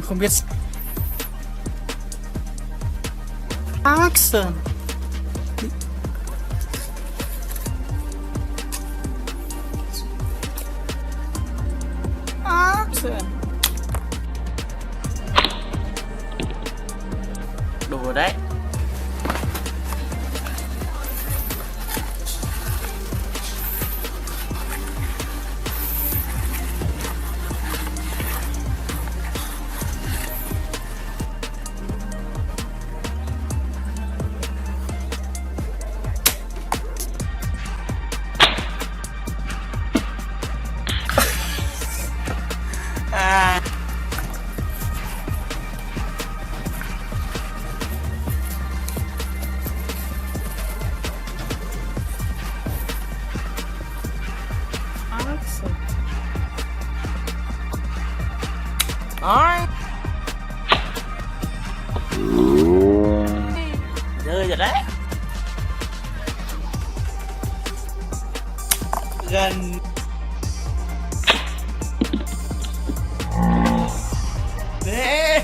Không biết. Action. Action. Đủ rồi đấy. À. Action. Đấy. Rơi rồi đấy. Gần. Đấy.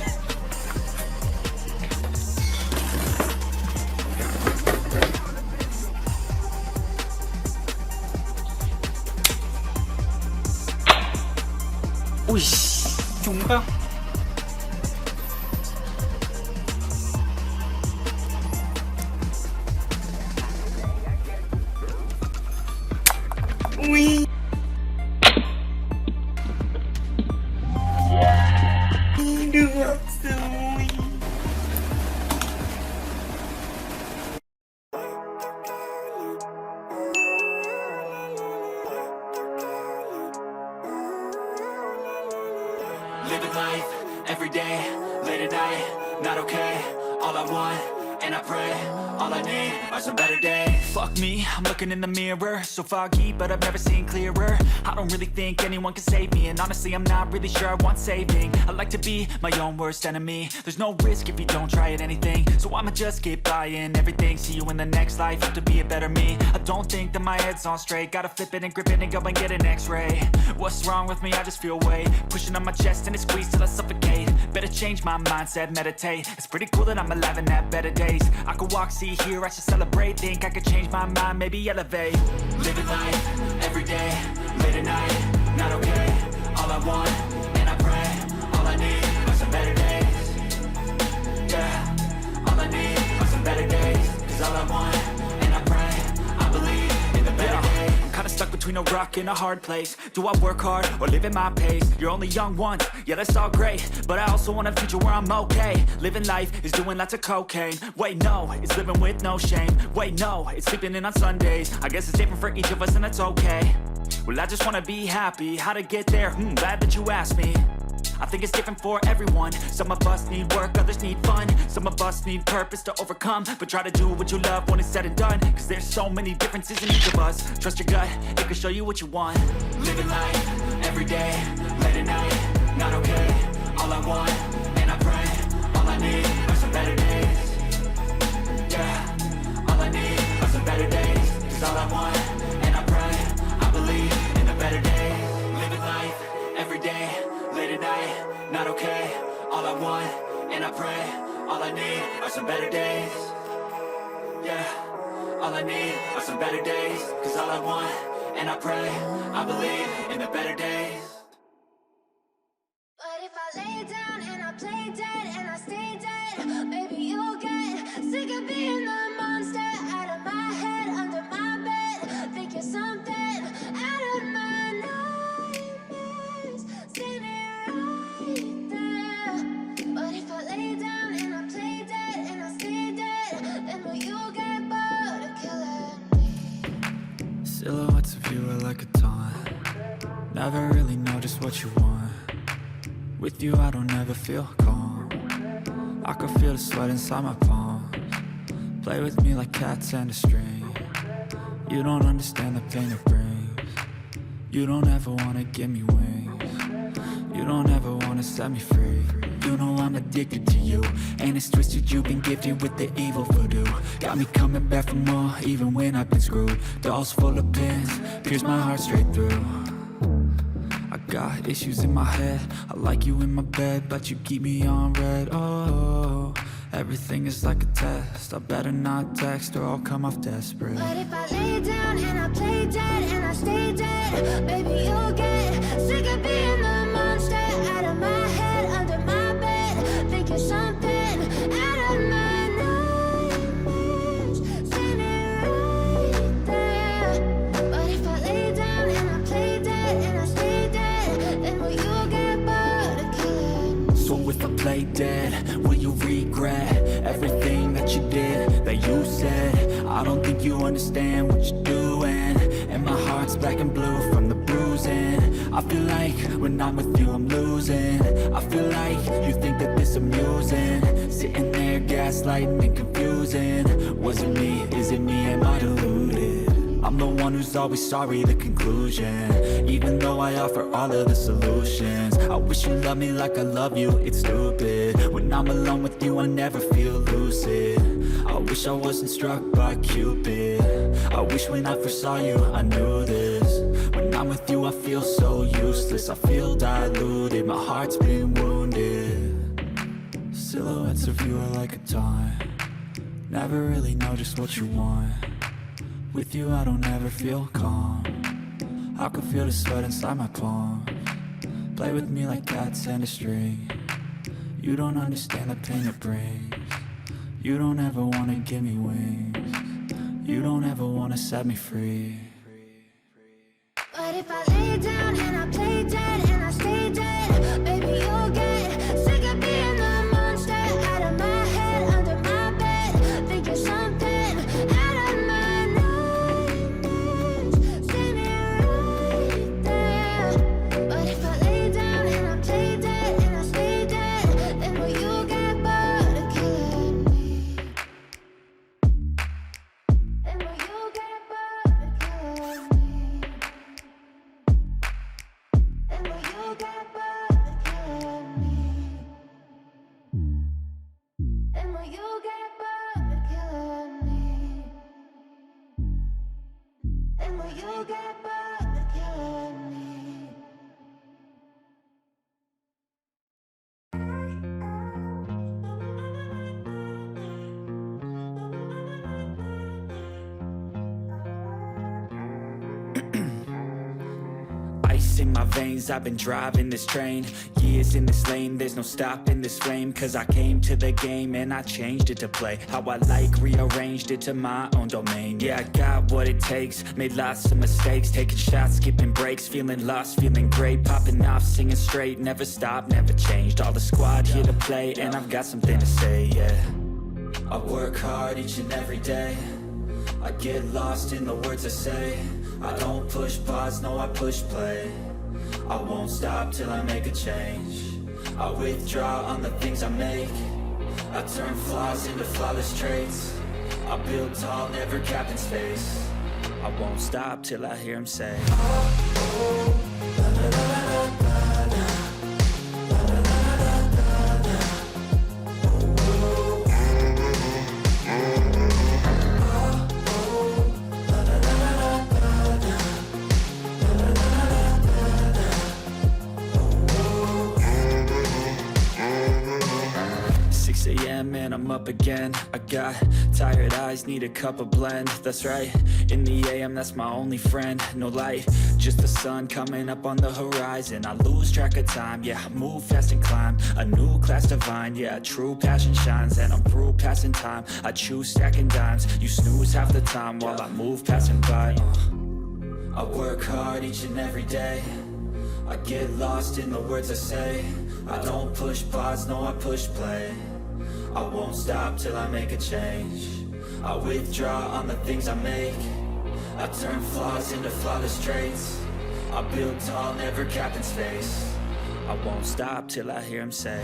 Ui, trúng không? Ui. Được rồi. Living life, every day, late at night, not okay. All I want, and I pray, all I need are some better days. Fuck me, I'm looking in the mirror, so foggy, but I've never seen clearer. I don't really think anyone can save me, and honestly I'm not really sure I want saving. I like to be my own worst enemy. There's no risk if you don't try at anything, so I'ma just keep buying everything. See you in the next life, hope to be a better me. I don't think that my head's on straight, gotta flip it and grip it and go and get an x-ray. What's wrong with me? I just feel weight pushing on my chest and it squeezes till I suffocate. Better change my mindset, meditate. It's pretty cool that I'm alive and have better days. I could walk, see, hear, I should celebrate. Think I could change my mind, maybe elevate. Living life, every day, late at night, not okay. All I want, and I pray, all I need are some better days. Yeah, all I need are some better days. Cause all I want, and I pray, I believe in the better days. I'm kinda stuck between a rock and a hard place. Do I work hard or live at my pace? You're only young once, yeah that's all great, but I also want a future where I'm okay. Living life is doing lots of cocaine. Wait no, it's living with no shame. Wait no, it's sleeping in on Sundays. I guess it's different for each of us and that's okay. Well I just wanna be happy, how to get there? Glad that you asked me. I think it's different for everyone. Some of us need work, others need fun. Some of us need purpose to overcome. But try to do what you love when it's said and done. Cause there's so many differences in each of us. Trust your gut, it can show you what you want. Living life, every day, late at night, not okay. All I want, and I pray, all I need are some better days. Yeah, all I need are some better days. Cause all I want, and I pray, I believe in the better days. Living life, every day, late at night, not okay. All I want, and I pray, all I need are some better days. Yeah, all I need are some better days. Cause all I want, and I pray, I believe in the better days. But if I lay down and I play dead and I stay dead, maybe you'll get sick of being the monster out of my head, under my bed. Think you're something out of my nightmares, standing right there. But if I lay down and I play dead and I stay dead, then will you get bored of killing me? Silhouettes of you are like a taunt. Never really know just what you want. With you I don't ever feel calm. I can feel the sweat inside my palms. Play with me like cats and a string. You don't understand the pain it brings. You don't ever wanna give me wings. You don't ever wanna set me free. You know I'm addicted to you, and it's twisted, you've been gifted with the evil voodoo. Got me coming back for more, even when I've been screwed. Dolls full of pins, pierce my heart straight through. I Got issues in my head, I like you in my bed, but you keep me on red. Oh, everything is like a test, I better not text or I'll come off desperate. But if I lay down and I play dead and I stay dead, baby, you'll get sick of being the monster out of my head, under my bed. Think you're something out of my nightmares, standing right there. But if I lay down and I play dead and I stay dead, then will you get bored of killing me? So if I play dead, will you regret everything that you did, that you said? I don't think you understand what you're doing, and my heart's black and blue from the bruising. I feel like when I'm with you I'm losing. I feel like you think that this amusing, sitting there gaslighting and confusing. Was it me? Is it me? Am I deluded? I'm the one who's always sorry, the conclusion, even though I offer all of the solutions. I wish you loved me like I love you, it's stupid. When I'm alone with you I never feel lucid. I wish I wasn't struck by Cupid. I wish when I first saw you I knew this. When I'm with you I feel so useless, I feel diluted, my heart's been wounded. Silhouettes of you are like a taunt, never really know just what you want. With you I don't ever feel calm, I can feel the sweat inside my palms. Play with me like cats and a string, you don't understand the pain it brings. You don't ever wanna give me wings, you don't ever wanna set me free. But if I lay down and I play dead and I stay dead, baby, you'll get sick of being the monster out of my head, under my bed. Think you're something out of my nightmares, standing right there. But if I lay down and I play dead and I stay dead, then will you get bored of killing me? Then will you get bored of killing me? And will you get bored of killing me? And will you get bored of killing me? And will you get bored of killing me? Ice in my veins, I've been driving this train, years in this lane, there's no stopping this flame. Cause I came to the game and I changed it to play how I like, rearranged it to my own domain. Yeah, I got what it takes, made lots of mistakes, taking shots, skipping breaks, feeling lost, feeling great, popping off, singing straight, never stopped, never changed. All the squad here to play and I've got something to say, yeah. I work hard each and every day, I get lost in the words I say. I don't push pause, no I push play. I won't stop till I make a change. I withdraw on the things I make, I turn flaws into flawless traits. I build tall, never capped in space. I won't stop till I hear him say, and I'm up again. I got tired eyes, need a cup of blend. That's right, in the AM, that's my only friend. No light, just the sun coming up on the horizon. I lose track of time, yeah, I move fast and climb a new class divine, yeah, true passion shines. And I'm through passing time, I choose stacking dimes. You snooze half the time while I move passing by. I work hard each and every day, I get lost in the words I say. I don't push pause, no I push play. I won't stop till I make a change. I withdraw on the things I make, I turn flaws into flawless traits. I build tall, never capped in space. I won't stop till I hear him say,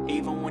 even when